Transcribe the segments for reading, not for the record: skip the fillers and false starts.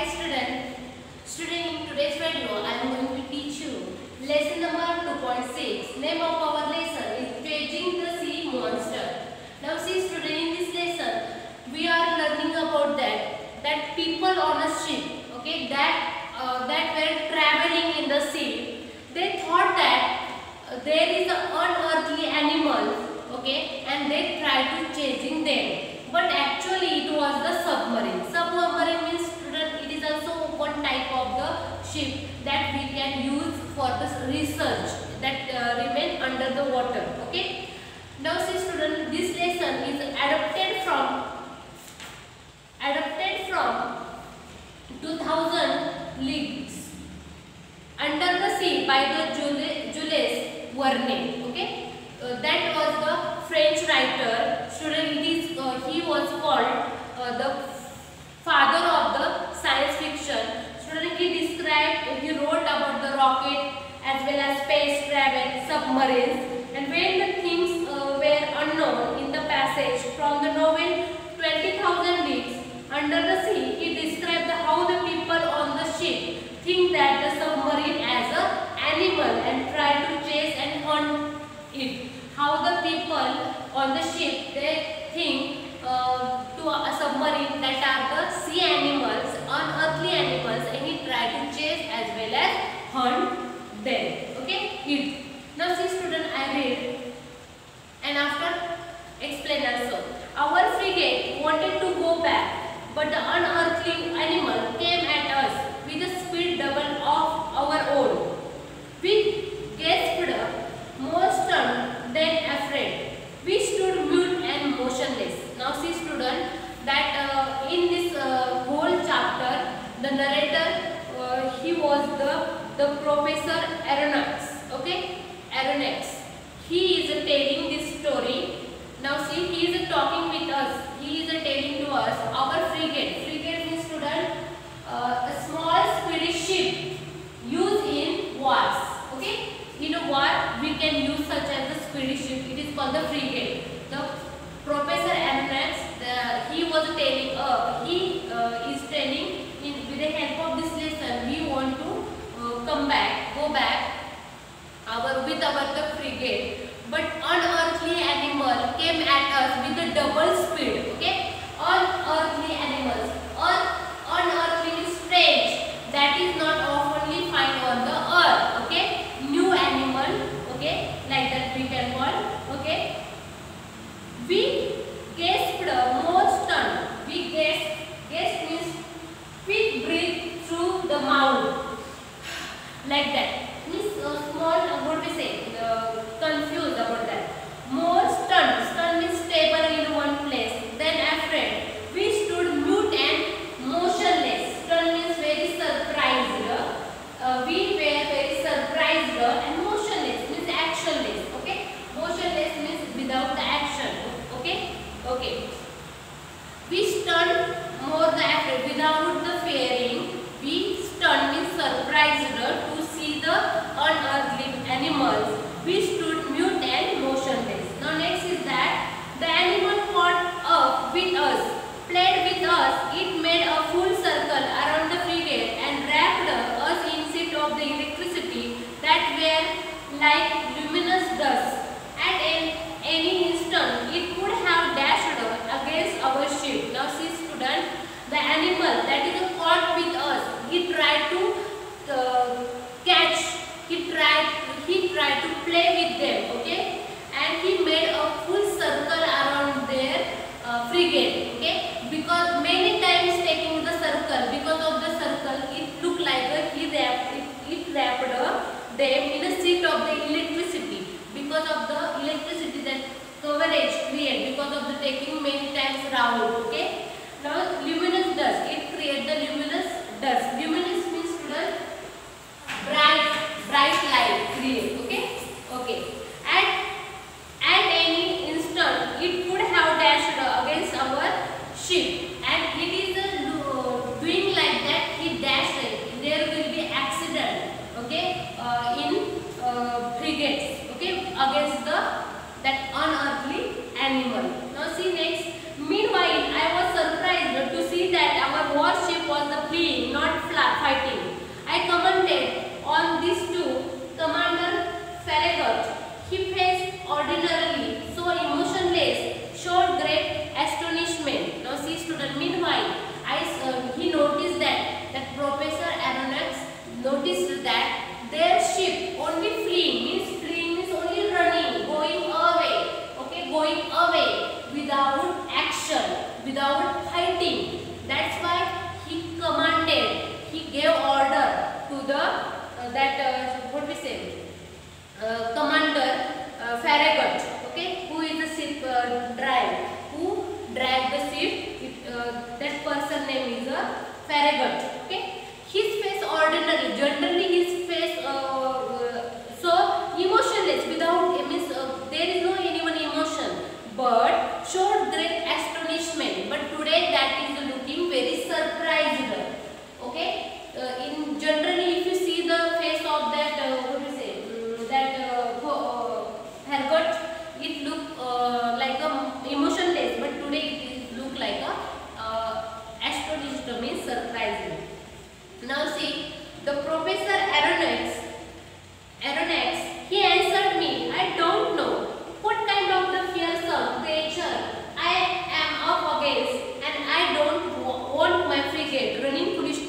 Hi student. Student, in today's video I am going to teach you lesson number 2.6. Name of our lesson is Chasing the Sea Monster. Now see student, in this lesson we are learning about that people on a ship, okay, that were traveling in the sea. They thought that there is an unearthly animal, okay, and they tried to chasing them. But actually it was the submarine. Submarine means student, it is also one type of the ship that we can use for the research that remain under the water. Okay. Now see student, this lesson is adapted from 2000 Leagues Under the Sea by the Jules Verne. Okay. That was the French writer. Student, he was called the father of the science fiction. Student, he wrote about the rocket as well as space travel, submarines, and when the things were unknown in the passage from the novel 20,000 Leagues Under the Sea, he described how the people on the ship think that the submarine as an animal and try to chase and hunt it. How the people on the ship, they think to a submarine that are the sea animals, unearthly animals, and he try to chase as well as hunt them. Okay, it. Now see student, I read and after explain also. Our frigate wanted to go back, but the unearthly animal came at us with a speed double of our own. We gasped, more stunned than afraid. We stood mute and motionless. Now see student, that in this whole chapter, the narrator, he was the Professor Aronnax. Okay, Aronnax. He is telling this story. Now see, he is talking with us. He is telling to us our frigate. Frigate means student, a small speedy ship used in wars. Okay. In a war, we can use such as the speedy ship. It is called the frigate. The Professor Aronnax, he was telling, is telling, with the help of this lesson, we want to go back, with our frigate. But unearthly animal came at us with a double speed. Okay, unearthly animals. Unearthly means strange. That is not oftenly find on the earth. Okay. New animal, okay, like that we can call, okay. We gasped, more stunned. We gasp means quick breathe through the mouth, like that. Means small, what we say, confused about that. More stunned. Stunned means stable in one place. Then afraid. We stood mute and motionless. Stunned means very surprised. We were very surprised and motionless means actionless. Okay, motionless means without the action. Okay. We stunned, more the afraid, without the fearing. We stunned means surprised to see the unearthly animals. We stood mute and motionless. Now next is that the animal caught up with us, played with us. It made a full circle around the frigate and wrapped us in seat of the electricity that were like luminous dust. At any instant, it could have dashed against our ship. Now see student, the animal that is caught with us, he tried to catch, he tried to play with them, okay, and he made a full circle around their frigate, okay, because many times taking the circle, because of the circle, it looked like it wrapped them in a seat of the electricity, because of the electricity that coverage create, because of the taking many times round, okay. Now luminous dust, it create the luminous dust. Luminous means student, bright light create, okay. At any instant, it could have dashed against our ship, and it is doing like that. It dashed it. There will be accident, okay, in frigates, okay, against that unearthly animal. Now see next. Meanwhile, I commander Farragut, okay, who is the ship who drive the ship. That person name is Farragut, okay. His face ordinary, generally his face so emotionless, without means there is no anyone emotion, but showed great astonishment. But today that is looking very surprised, okay. In generally, if you see the face of that what do you say Farragut, it look like a emotionless, but today it is look like a astonished, means surprising. Now see, the Professor Aronnax, he answered me, I don't know what kind of the fearsome creature I am up against, and I don't want my frigate running foolish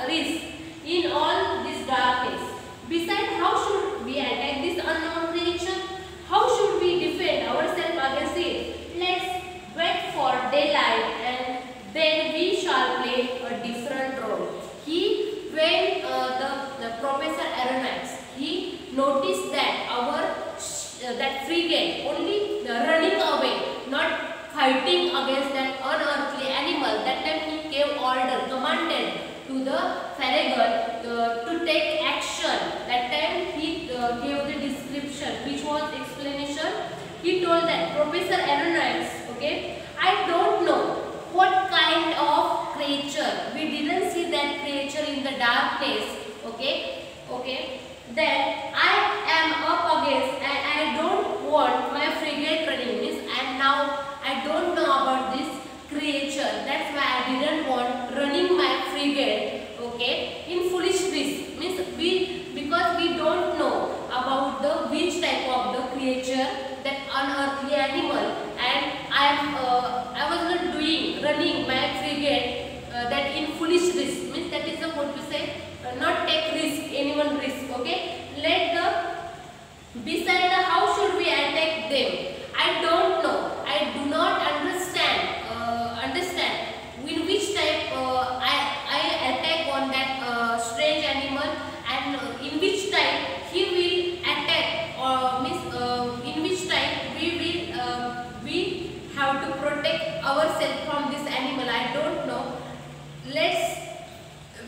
risk in all this darkness. Besides, how should we attack this unknown creature? How should we defend ourselves against it? Let's wait for daylight, and then we shall play a different role. When the Professor Aronnax, he noticed that that frigate only running away, not fighting against that unearthly animal. That time he gave order, commanded to the Farragut to take action. That time he gave the description, which was explanation. He told that Professor Aronnax, okay, I don't know what kind of creature. We didn't see that creature in the darkness. Okay. Then I am up against, and I don't want my frigate running. Means, and now I don't know about this creature. That's why I didn't want running my frigate. Okay, in foolish risk. Means because we don't know about the which type of the creature, that unearthly animal, and I was not running my frigate that in foolish risk. Means that is the what to say, not take risk, anyone risk. Okay, beside how should we attack them? I don't know. I do not understand in which type I attack on that strange animal, and in which type he will attack, or in which type we have to protect ourselves from this animal. I don't know. Let's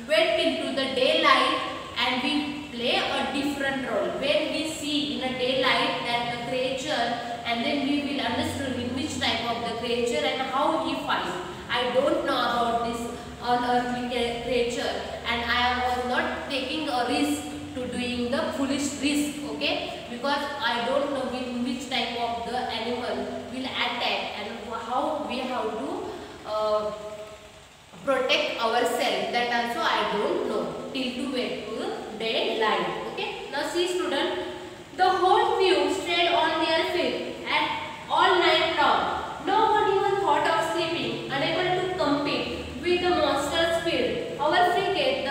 wait into the daylight, and we play a different role. When we see in a daylight that the creature, and then we will understand in which type of the creature and how he fights. I don't know about this unearthly creature, and I was not taking a risk to doing the foolish risk, okay, because I don't know in which type of the animal will attack, and how we have to protect ourselves. That also I don't know till to wait to daylight. Okay. Now see student, the whole crew stayed on their feet at all night long. No one even thought of sleeping, unable to compete with the monster speed. Our frigate,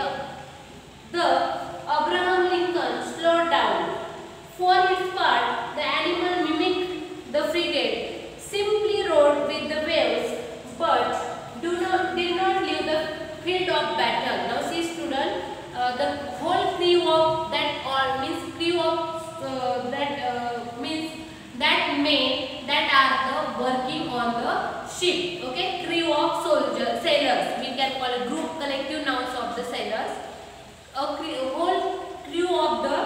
the Abraham Lincoln, slowed down. For its part, the animal mimicked the frigate, simply rode with the waves, but did not leave the field of battle. Now see student, the whole crew of that, or means crew of means that men that are the working on the ship. Okay, crew of sailors. We can call a group, collective nouns of the sailors. Whole crew of the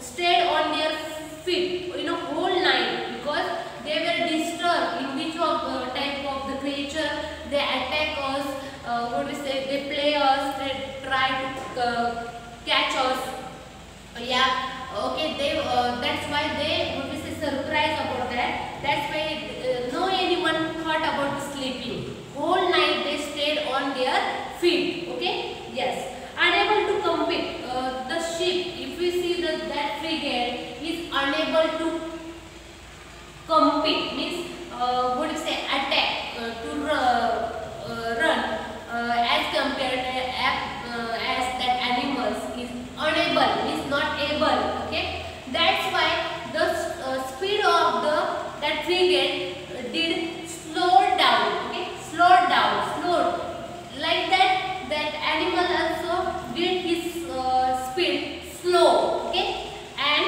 stayed on their feet in a whole night, because they were disturbed in which of type of the creature they attack us. What we say, they play us, they try to catch us. Yeah. Okay. That's why they, what we say, surprised about that. That's why no anyone thought about sleeping. Whole night they stayed on their feet. Okay. Yes. Unable to compete. The ship, if we see that frigate is unable to compete, means what do you say, attack, to run as compared as that animals is unable, is not able. Okay, that's why the speed of that frigate did slow down. Okay, slowed like that animal also did his speed slow. Okay, and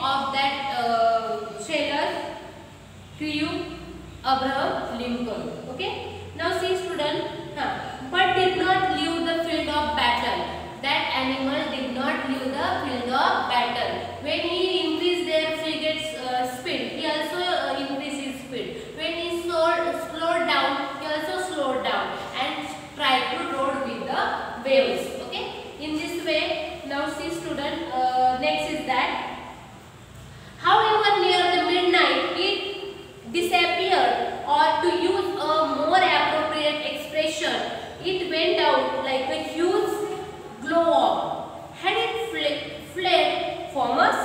of that sailor crew Abraham Lincoln. Okay. Now see student, but did not leave the field of battle. That animal did not leave the field of battle. When he increased their frigate's speed, he also increased his speed. When he slowed down, he also slowed down and tried to rode with the waves. Okay. In this way, now see student, next is that, however, near the midnight, it disappeared, or to use a more appropriate expression, it went out like a huge glow up. Had it fled from us?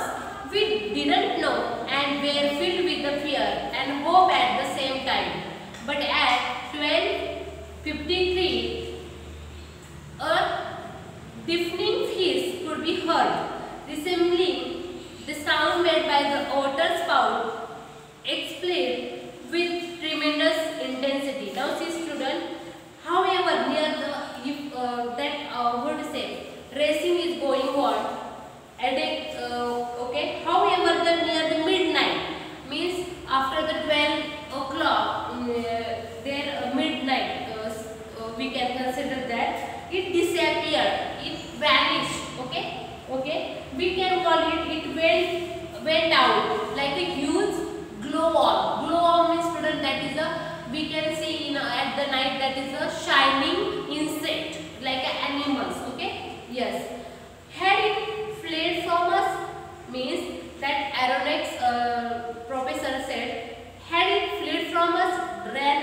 We didn't know and were filled with the fear and hope at the same time. But at 12:53, a deafening hiss could be heard, resembling the sound made by the water spout, exploded with tremendous intensity. Now see student, however, near the racing is going on at okay. However, near the midnight means after the 12 o'clock, there midnight, we can consider that it disappeared, it vanished. Okay, okay. We can call it went out like a huge glow on. Glow on means student, that is we can see at the night, that is a shining insect like animals. Okay, yes. Had it fled from us means that aeronautics professor said, had it fled from us, ran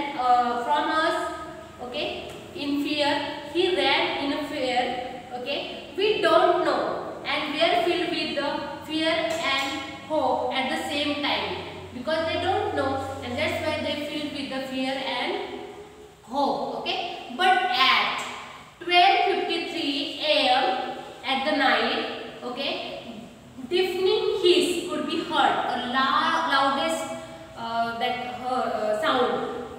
from us, okay, in fear. He ran in fear. Okay, we don't know, and we are filled with the fear and hope at the same time, because they don't know, and that's why they filled with the fear and hope. Okay, but at 12:53 a.m. at the night, okay, deafening hiss could be heard, a loudest sound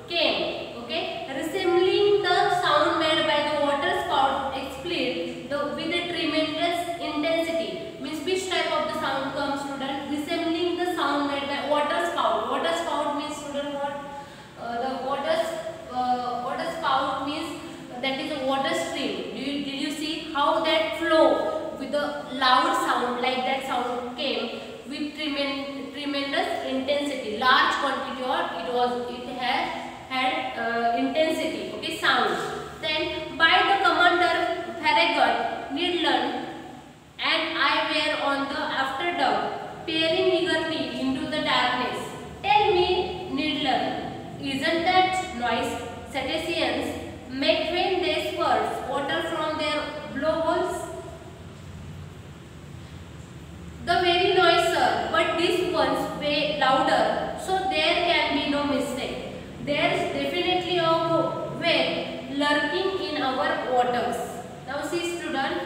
came, okay, resembling the sound made by the water spout exploded with a tremendous intensity. Means which type of the sound comes, student? Resembling the sound made by water spout. Water spout means, student, what? The water spout means that is a water stream. Did you see how that flow with a loud sound, like that sound came with tremendous intensity, large quantity, or it had intensity. Okay, sound. Then by the commander Farragut, Needland and I were on the afterdeck, peering eagerly into the darkness. Tell me, Needland, isn't that noise cetaceans make when they spurt water from their blowholes? The very noise, sir, but these ones way louder, so there can be no mistake. There is definitely a whale lurking in our waters. Now see student,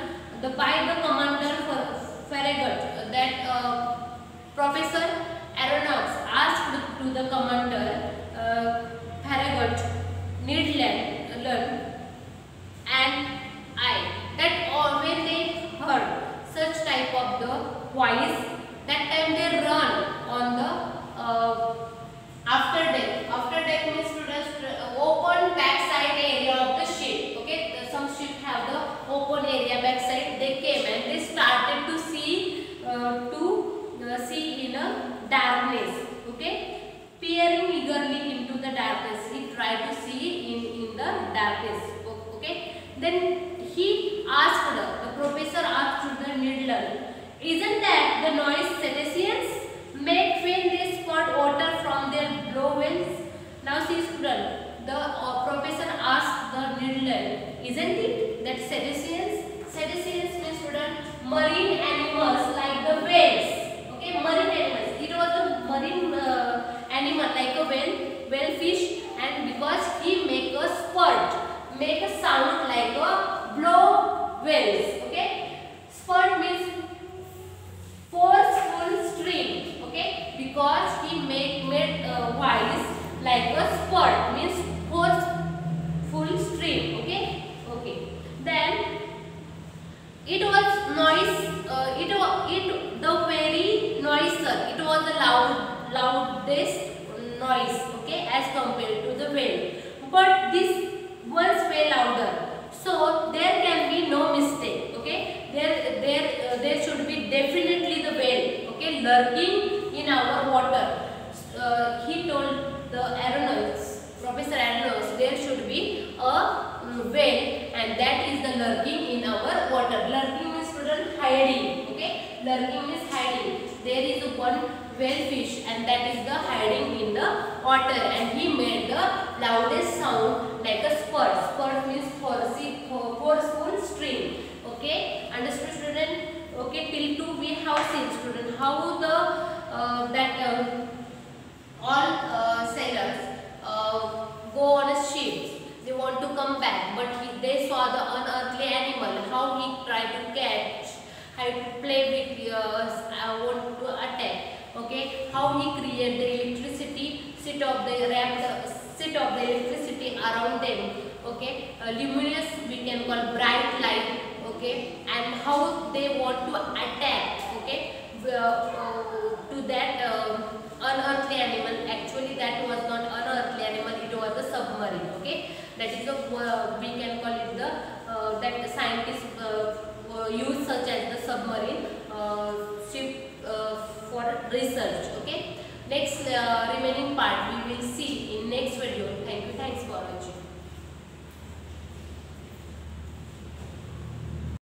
by the commander Farragut, that Professor Aronnax asked to the commander Farragut, Needland, and I, that when they heard such type of the voice, that time they run on the after deck. After deck means, students, open backside area of the ship. Okay, some ship have the open area backside. They came and they started to see in a darkness. Okay, peering eagerly into the darkness. He tried to see in the darkness. Okay, then he asked, the professor asked to the Needland, isn't that the noise cetaceans make when they spurt water from their blowholes? Now see student, the professor asked the Needland, isn't it that cetaceans? Cetaceans means, student, marine animals like the whales. Okay, marine animals. It was a marine animal like a whale fish, and because he make a spurt, make a sound like a blow whales. Okay, spurt means forceful stream. Okay, because he made voice like a spurt means forceful stream. Okay, okay. Then it was noise. The very noise was the loudest noise, okay, as compared to the whale. But this one's way louder, so there can be no mistake. Okay, there should be definitely the whale. Okay, lurking in our water. He told the aeronauts, Professor Aeronauts, there should be a whale, and that is the lurking in our water. Lurking means, student, hiding. Okay, lurking means hiding. There is one whale fish, and that is the hiding in the water, and he made the loudest sound like a spurt. Spurt means forceful stream. Okay, understood, student? Okay, till 2 we have seen, student, how the all sailors go on a ship. They want to come back, but they saw the unearthly animal. How he tried to catch, how to play with, want to attack. Okay, how he created the electricity, set of the electricity around them. Okay, luminous we can call bright light. Okay, and how they want to attack. Okay, to that unearthly animal. Actually, that was not unearthly animal; it was a submarine. Okay, that is a we can call it the that the scientists use such as the submarine ship for research. Okay, next remaining part we will see in next video. Thank you. Thanks for watching.